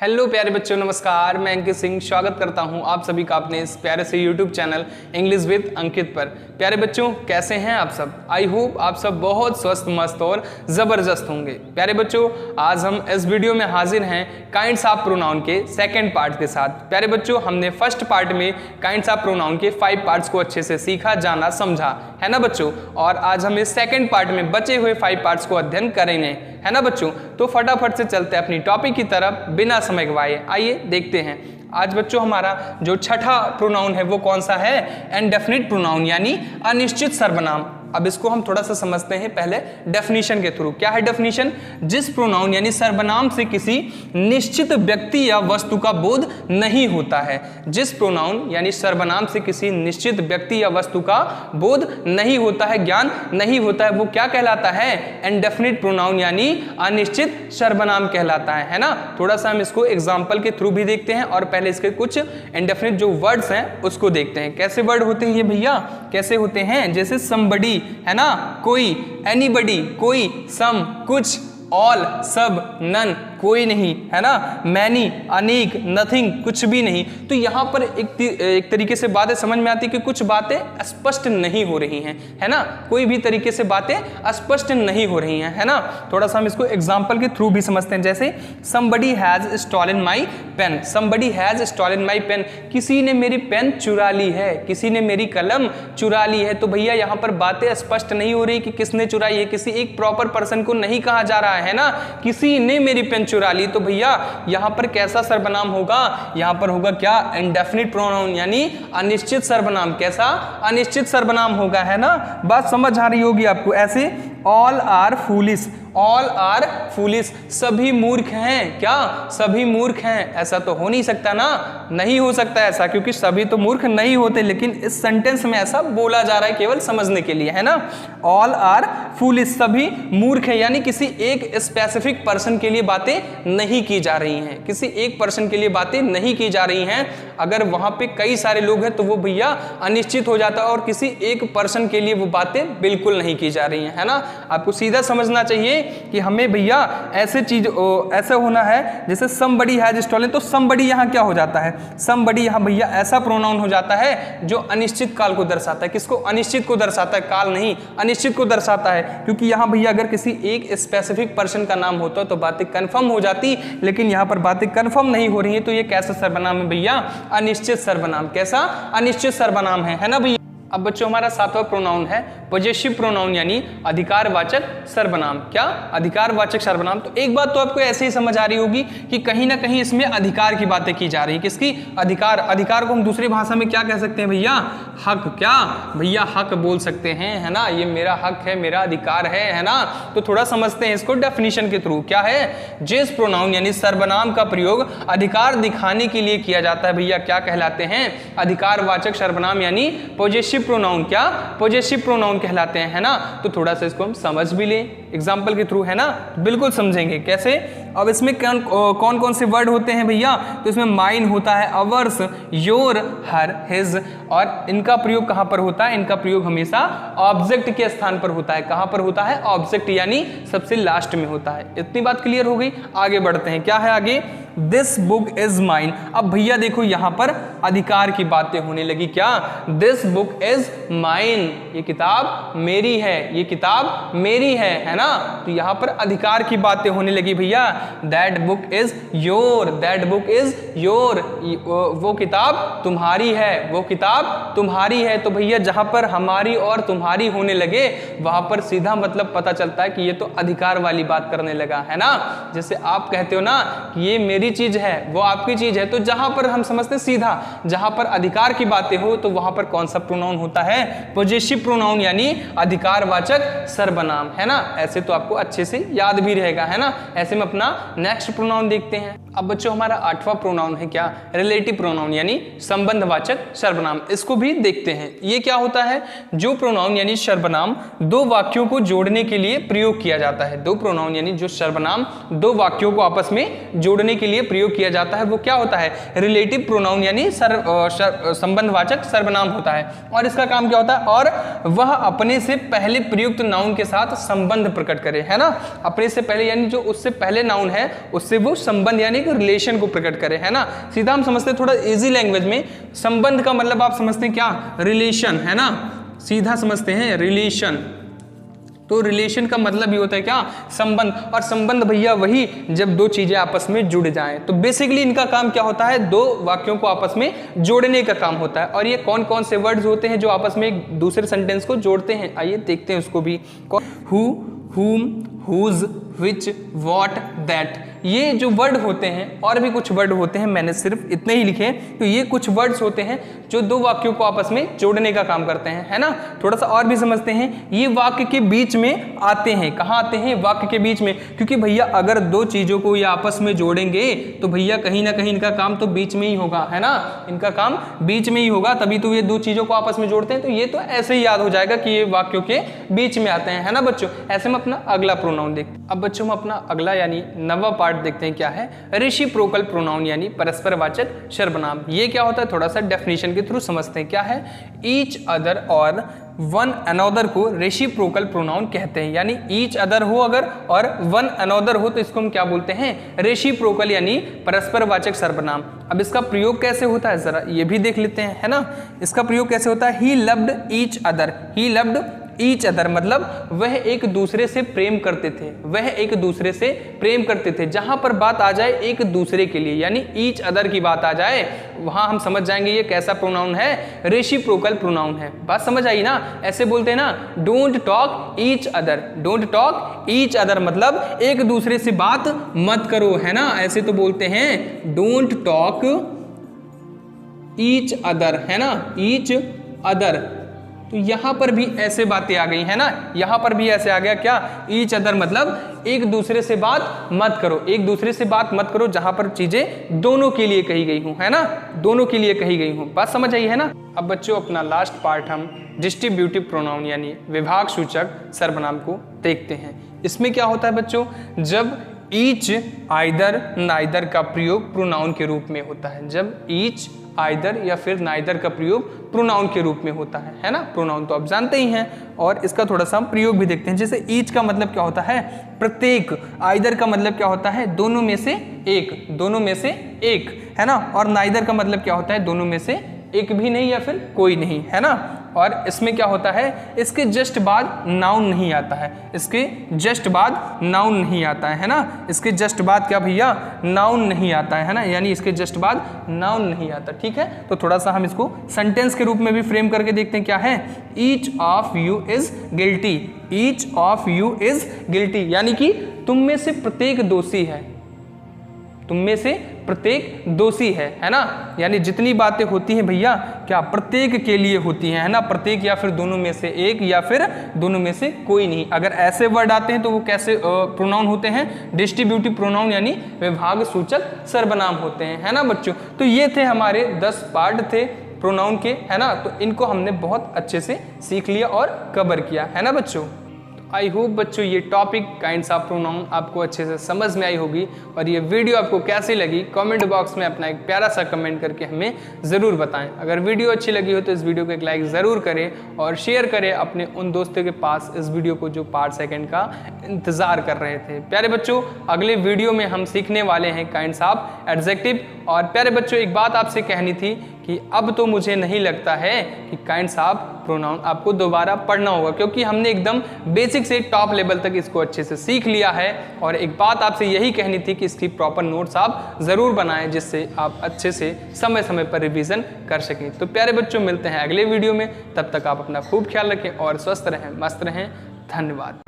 Hello प्यारे बच्चों, नमस्कार। मैं अंकित सिंह स्वागत करता हूं आप सभी का अपने इस प्यारे से यूट्यूब चैनल इंग्लिश विद अंकित पर। प्यारे बच्चों, कैसे हैं आप सब? आई होप आप सब बहुत स्वस्थ, मस्त और ज़बरदस्त होंगे। प्यारे बच्चों, आज हम इस वीडियो में हाजिर हैं काइंड्स ऑफ प्रोनाउन के सेकेंड पार्ट के साथ। प्यारे बच्चों, हमने फर्स्ट पार्ट में काइंड्स ऑफ प्रोनाउन के 5 पार्ट्स को अच्छे से सीखा, जाना, समझा, है ना बच्चों। और आज हम इस सेकेंड पार्ट में बचे हुए 5 पार्ट्स को अध्ययन करेंगे, है ना बच्चों। तो फटाफट से चलते हैं अपनी टॉपिक की तरफ बिना समय गवाए। आइए देखते हैं आज बच्चों हमारा जो छठा प्रोनाउन है वो कौन सा है? इनडेफिनिट प्रोनाउन यानी अनिश्चित सर्वनाम। अब इसको हम थोड़ा सा समझते हैं पहले डेफिनेशन के थ्रू। क्या है डेफिनेशन? जिस प्रोनाउन यानी सर्वनाम से किसी निश्चित व्यक्ति या वस्तु का बोध नहीं होता है। जिस प्रोनाउन यानी सर्वनाम से किसी निश्चित व्यक्ति या वस्तु का बोध नहीं होता है, ज्ञान नहीं होता है, वो क्या कहलाता है? इनडेफिनिट प्रोनाउन यानी अनिश्चित सर्वनाम कहलाता है ना। थोड़ा सा हम इसको एग्जाम्पल के थ्रू भी देखते हैं और पहले इसके कुछ इनडेफिनिट जो वर्ड्स हैं उसको देखते हैं। कैसे वर्ड होते हैं ये भैया? कैसे होते हैं? जैसे समबडी, है ना, कोई, एनीबडी, कोई, सम, कुछ, ऑल, सब, नन, कोई नहीं, है ना, मैनी, अनेक, नथिंग, कुछ भी नहीं। तो यहाँ पर एक तरीके से बातें समझ में आती है कि कुछ बातें स्पष्ट नहीं हो रही हैं, है ना। कोई भी तरीके से बातें स्पष्ट नहीं हो रही हैं, है ना। थोड़ा सा हम इसको एग्जाम्पल के थ्रू भी समझते हैं। जैसे somebody has stolen my pen, somebody has stolen my pen, किसी ने मेरी पेन चुरा ली है, किसी ने मेरी कलम चुरा ली है। तो भैया यहाँ पर बातें स्पष्ट नहीं हो रही कि किसने चुराई है, किसी एक प्रॉपर पर्सन को नहीं कहा जा रहा है ना। किसी ने मेरी पेन चुरा ली, तो भैया यहां पर कैसा सर्वनाम होगा? यहां पर होगा क्या? इनडेफिनिट प्रोनाउन यानी अनिश्चित सर्वनाम। कैसा? अनिश्चित सर्वनाम होगा, है ना। बात समझ आ रही होगी आपको। ऐसे all are foolish, all are foolish, सभी मूर्ख हैं। क्या? सभी मूर्ख हैं। ऐसा तो हो नहीं सकता ना, नहीं हो सकता ऐसा, क्योंकि सभी तो मूर्ख नहीं होते, लेकिन इस सेंटेंस में ऐसा बोला जा रहा है केवल समझने के लिए, है ना। ऑल आर फूलिश, सभी मूर्ख हैं, यानी किसी एक स्पेसिफिक पर्सन के लिए बातें नहीं की जा रही हैं, किसी एक पर्सन के लिए बातें नहीं की जा रही हैं। अगर वहां पे कई सारे लोग हैं तो वो भैया अनिश्चित हो जाता है, और किसी एक पर्सन के लिए वो बातें बिल्कुल नहीं की जा रही हैं, है ना। आपको सीधा समझना चाहिए कि हमें भैया ऐसे चीज ऐसा होना है। जैसे somebody has stolen, तो somebody यहाँ क्या हो जाता है? somebody यहाँ भैया ऐसा प्रोनाउन हो जाता है जो अनिश्चित काल को दर्शाता है। किसको? अनिश्चित को दर्शाता है, काल नहीं, अनिश्चित को दर्शाता है। क्योंकि यहाँ भैया अगर किसी एक स्पेसिफिक पर्सन का नाम होता तो बातें कंफर्म हो जाती, लेकिन यहाँ पर बातें कंफर्म नहीं हो रही है। तो ये कैसा सर्वनाम है भैया? अनिश्चित सर्वनाम। कैसा? अनिश्चित सर्वनाम है ना भैया। अब बच्चों हमारा 7वां प्रोनाउन है पॉजेसिव प्रोनाउन यानी अधिकारवाचक सर्वनाम। क्या? अधिकारवाचक सर्वनाम। तो एक बात तो आपको ऐसे ही समझ आ रही होगी कि कहीं ना कहीं इसमें अधिकार की बातें की जा रही है। किसकी? अधिकार। अधिकार को हम दूसरी भाषा में क्या कह सकते हैं भैया? हक। क्या भैया? हक बोल सकते हैं, है ना। ये मेरा हक है, मेरा अधिकार है ना। तो थोड़ा समझते हैं इसको डेफिनेशन के थ्रू। क्या है? जिस प्रोनाउन यानी सर्वनाम का प्रयोग अधिकार दिखाने के लिए किया जाता है भैया क्या कहलाते हैं? अधिकारवाचक सर्वनाम यानी पॉजेसिव प्रोनाउन। क्या? पॉजेसिव प्रोनाउन कहलाते हैं, है ना। तो थोड़ा सा इसको हम समझ भी लें एग्जाम्पल के थ्रू, है ना। बिल्कुल समझेंगे कैसे। अब इसमें कौन कौन से वर्ड होते हैं भैया? तो इसमें माइन होता है, अवर्स, योर, हर, हिज, और इनका प्रयोग कहां पर होता है? इनका प्रयोग हमेशा ऑब्जेक्ट के स्थान पर होता है। कहां पर होता है? ऑब्जेक्ट यानी सबसे लास्ट में होता है। इतनी बात क्लियर हो गई। आगे बढ़ते हैं। क्या है आगे? This book is mine. अब भैया देखो यहां पर अधिकार की बातें होने लगी। क्या? दिस बुक इज माइन, ये किताब मेरी है, ये किताब मेरी है ना। तो यहां पर अधिकार की बातें होने लगी भैया। That book is your, that book is your, वो किताब तुम्हारी है, वो किताब तुम्हारी है। तो भैया जहां पर हमारी और तुम्हारी होने लगे वहां पर सीधा मतलब पता चलता है कि ये तो अधिकार वाली बात करने लगा, है ना। जैसे आप कहते हो ना कि ये मेरी चीज है, वो आपकी चीज है, तो जहां पर हम समझते सीधा जहां पर अधिकार की बातें हो तो वहां पर कौन सा प्रोनाउन होता है? पॉजेसिव प्रोनाउन यानी अधिकारवाचक सर्वनाम, है ना। ऐसे तो आपको अच्छे से याद भी रहेगा, है ना। ऐसे में अपना नेक्स्ट प्रोनाउन देखते हैं। अब बच्चों हमारा 8वां प्रोनाउन है क्या? रिलेटिव प्रोनाउन यानी संबंधवाचक सर्वनाम। इसको भी देखते हैं। ये क्या होता है? जो प्रोनाउन यानी सर्वनाम दो वाक्यों को जोड़ने के लिए प्रयोग किया जाता है। दो प्रोनाउन यानी जो सर्वनाम दो वाक्यों को आपस में जोड़ने के लिए प्रयोग किया जाता है वो क्या होता है? रिलेटिव प्रोनाउन यानी संबंधवाचक सर्वनाम होता है। और इसका काम क्या होता है, और वह अपने से पहले प्रयुक्त नाउन के साथ संबंध प्रकट करे, है ना। अपने से पहले यानी जो उससे पहले नाउन है उससे वो संबंध यानी कि रिलेशन को प्रकट करे, है ना। सीधा हम समझते हैं थोड़ा इजी लैंग्वेज में, संबंध का मतलब आप समझते हैं क्या, रिलेशन, है ना। सीधा समझते हैं रिलेशन, तो रिलेशन का मतलब ये होता है क्या, संबंध। और संबंध भैया वही जब दो चीजें आपस में जुड़ जाएं। तो बेसिकली इनका काम क्या होता है, दो वाक्यों को आपस में जोड़ने का काम होता है। और ये कौन कौन से वर्ड्स होते हैं जो आपस में एक दूसरे सेंटेंस को जोड़ते हैं, आइए देखते हैं उसको भी। हु, हुम, हुज, विच, व्हाट, दैट, ये जो वर्ड होते हैं, और भी कुछ वर्ड होते हैं, मैंने सिर्फ इतने ही लिखे। तो ये कुछ वर्ड्स होते हैं जो दो वाक्यों को आपस में जोड़ने का काम करते हैं, है ना। थोड़ा सा और भी समझते हैं, ये वाक्य के बीच में आते हैं। कहाँ आते हैं, वाक्य के बीच में, क्योंकि भैया अगर दो चीजों को ये आपस में जोड़ेंगे तो भैया कहीं ना कहीं इनका काम तो बीच में ही होगा, है ना। इनका काम बीच में ही होगा, तभी तो ये दो चीजों को आपस में जोड़ते हैं। तो ये तो ऐसे ही याद हो जाएगा कि ये वाक्यों के बीच में आते हैं, है ना बच्चों। ऐसे में अपना अगला प्रोनाउन देखते हैं। अब बच्चों हम अपना अगला यानी नवा पार्ट देखते हैं, क्या है, रेसिप्रोकल प्रोनाउन यानी परस्परवाचक सर्वनाम। ये क्या होता है, थोड़ा सा डेफिनेशन के थ्रू समझते हैं। क्या है, ईच अदर और वन अनदर को रेसिप्रोकल प्रोनाउन कहते हैं। यानी ईच अदर हो अगर और वन अनदर हो तो इसको हम क्या बोलते हैं, रेसिप्रोकल यानी परस्परवाचक सर्वनाम। अब इसका प्रयोग कैसे होता है जरा ये भी देख लेते हैं, है ना। इसका प्रयोग कैसे होता है, he loved each other, he loved each other मतलब वह एक दूसरे से प्रेम करते थे, वह एक दूसरे से प्रेम करते थे। जहां पर बात आ जाए एक दूसरे के लिए यानी ईच अदर की बात आ जाए, वहां हम समझ जाएंगे ये कैसा प्रोनाउन है, रेसिप्रोकल प्रोनाउन है। बात समझ आई ना। ऐसे बोलते हैं ना, don't talk each other, don't talk each other मतलब एक दूसरे से बात मत करो, है ना। ऐसे तो बोलते हैं डोंट टॉक ईच अदर, है ना, ईच अदर। तो यहां पर भी ऐसे बातें आ गई, है ना। यहां पर भी ऐसे आ गया क्या, ईच अदर मतलब एक दूसरे से बात मत करो, एक दूसरे से बात मत करो जहां पर चीजें दोनों के लिए कही गई हूं, है ना, दोनों के लिए कही गई हूं। बात समझ आई है ना। अब बच्चों अपना लास्ट पार्ट हम डिस्ट्रीब्यूटिव प्रोनाउन यानी विभाग सूचक सर्वनाम को देखते हैं। इसमें क्या होता है बच्चों, जब ईच, आइदर, नाइदर का प्रयोग प्रोनाउन के रूप में होता है। जब ईच, आइदर या फिर नाइदर का प्रयोग प्रोनाउन के रूप में होता है ना। प्रोनाउन तो आप जानते ही हैं, और इसका थोड़ा सा हम प्रयोग भी देखते हैं। जैसे ईच का मतलब क्या होता है, प्रत्येक। आइदर का मतलब क्या होता है, दोनों में से एक, दोनों में से एक, है ना। और नाइदर का मतलब क्या होता है, दोनों में से एक भी नहीं या फिर कोई नहीं, है ना। और इसमें क्या होता है, इसके जस्ट बाद नाउन नहीं आता है, इसके जस्ट बाद नाउन नहीं आता है ना। इसके जस्ट बाद क्या भैया, नाउन नहीं आता है ना, यानी इसके जस्ट बाद नाउन नहीं आता, ठीक है। तो थोड़ा सा हम इसको सेंटेंस के रूप में भी फ्रेम करके देखते हैं। क्या है, each of you is guilty, each of you is guilty यानी कि तुम में से प्रत्येक दोषी है, तुम में से प्रत्येक दोषी है ना। यानी जितनी बातें होती हैं भैया क्या प्रत्येक के लिए होती हैं, है ना। प्रत्येक या फिर दोनों में से एक या फिर दोनों में से कोई नहीं। अगर ऐसे वर्ड आते हैं तो वो कैसे प्रोनाउन होते हैं, डिस्ट्रीब्यूटिव प्रोनाउन यानी विभाग सूचक सर्वनाम होते हैं, है ना बच्चों। तो ये थे हमारे 10 पार्ट थे प्रोनाउन के, है ना। तो इनको हमने बहुत अच्छे से सीख लिया और कवर किया, है ना बच्चों। आई होप बच्चों ये टॉपिक काइंड्स ऑफ प्रोनाउन आपको अच्छे से समझ में आई होगी। और ये वीडियो आपको कैसी लगी कमेंट बॉक्स में अपना एक प्यारा सा कमेंट करके हमें ज़रूर बताएं। अगर वीडियो अच्छी लगी हो तो इस वीडियो को एक लाइक ज़रूर करें और शेयर करें अपने उन दोस्तों के पास इस वीडियो को जो पार्ट सेकंड का इंतज़ार कर रहे थे। प्यारे बच्चों अगले वीडियो में हम सीखने वाले हैं काइंड्स ऑफ एडजेक्टिव। और प्यारे बच्चों एक बात आपसे कहनी थी कि अब तो मुझे नहीं लगता है कि काइंड्स ऑफ प्रोनाउन आपको दोबारा पढ़ना होगा, क्योंकि हमने एकदम बेसिक से टॉप लेवल तक इसको अच्छे से सीख लिया है। और एक बात आपसे यही कहनी थी कि इसकी प्रॉपर नोट्स आप ज़रूर बनाएं जिससे आप अच्छे से समय समय पर रिवीजन कर सकें। तो प्यारे बच्चों मिलते हैं अगले वीडियो में, तब तक आप अपना खूब ख्याल रखें और स्वस्थ रहें, मस्त रहें। धन्यवाद।